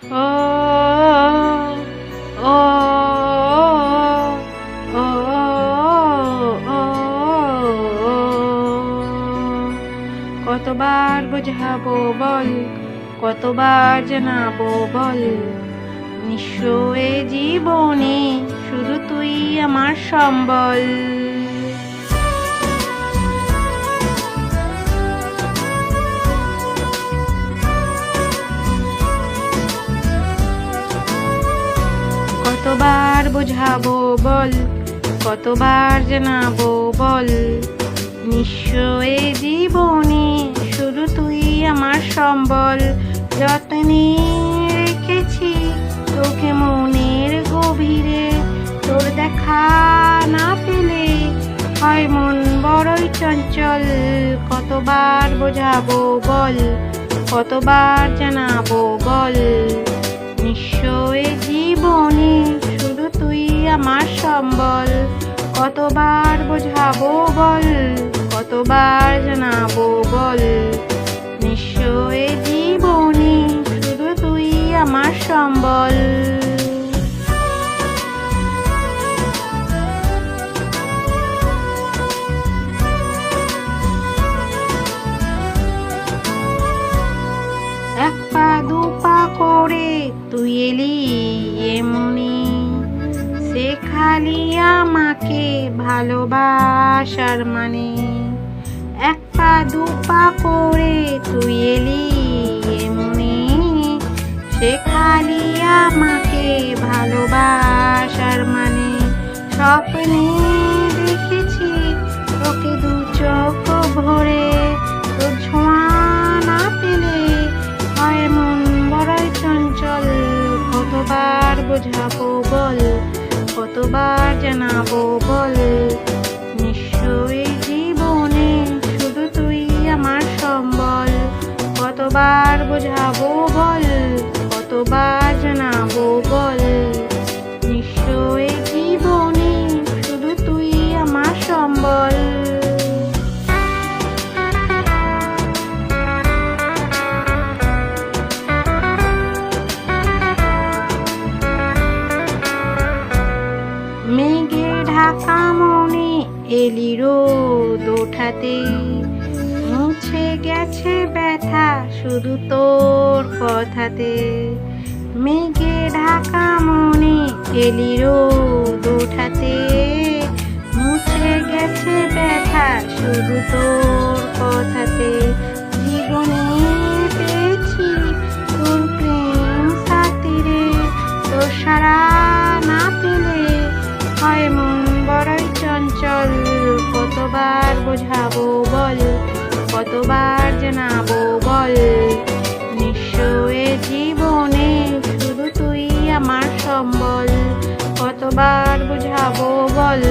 ও ও ও ও কতবার বোঝাবো বল, কতবার জানাবো বল, নিঃস্ব এ জীবনে শুধু তুই আমার সম্বল। কতবার বোঝাবো বল, কতবার জানাবো বল, নিঃস্ব এ জীবনে শুধু তুই আমার সম্বল। যত্নে রেখেছি তোকে মনের গভীরে, তোর দেখা না পেলে হয় মন বড়ই চঞ্চল। কতবার বোঝাবো বল, কতবার জানাবো বল, নিঃস্ব এ জীবনে শুধু তুই আমার সম্বল। কতবার বোঝাবো বল, কতবার জানাবো বল, নিঃস্ব এ জীবনে শুধু তুই আমার সম্বল। এক পা দু পা করে তুই এলি এমনি, শেখালি আমাকে ভালোবাসার মানে। এক পা দু পা করে তুই এলি এমনি, শেখালি আমাকে ভালোবাসার মানে। স্বপ্নে দেখেছি তোকে দু চোখ ভরে, তোর ছোঁয়া না পেলে হয় মন বড়ই চঞ্চল। কতবার বোঝাবো বল, কতবার জানাবো বল, নিঃস্ব এ জীবনে শুধু তুই আমার সম্বল। কতবার বোঝাবো বল, কতবার জানাবো বল, নিঃস্ব এ জীবনে শুধু তুই আমার সম্বল। মেঘে ঢাকা মনে এলি রোদ ওঠাতে, মুছে গেছে ব্যথা শুধু তোর কথাতে। মেঘে ঢাকা মনে এলি রোদ ওঠাতে, মুছে গেছে ব্যথা শুধু তোর কথাতে। জীবনে পেয়েছি তোর প্রেম সাথীরে, তোর সারা না পেলে হয় মন বড়ই চঞ্চল। কতবার বোঝাবো বল, কতবার জানাবো বল, নিঃস্ব এ জীবনে শুধু তুই আমার সম্বল। কতবার বোঝাবো বল,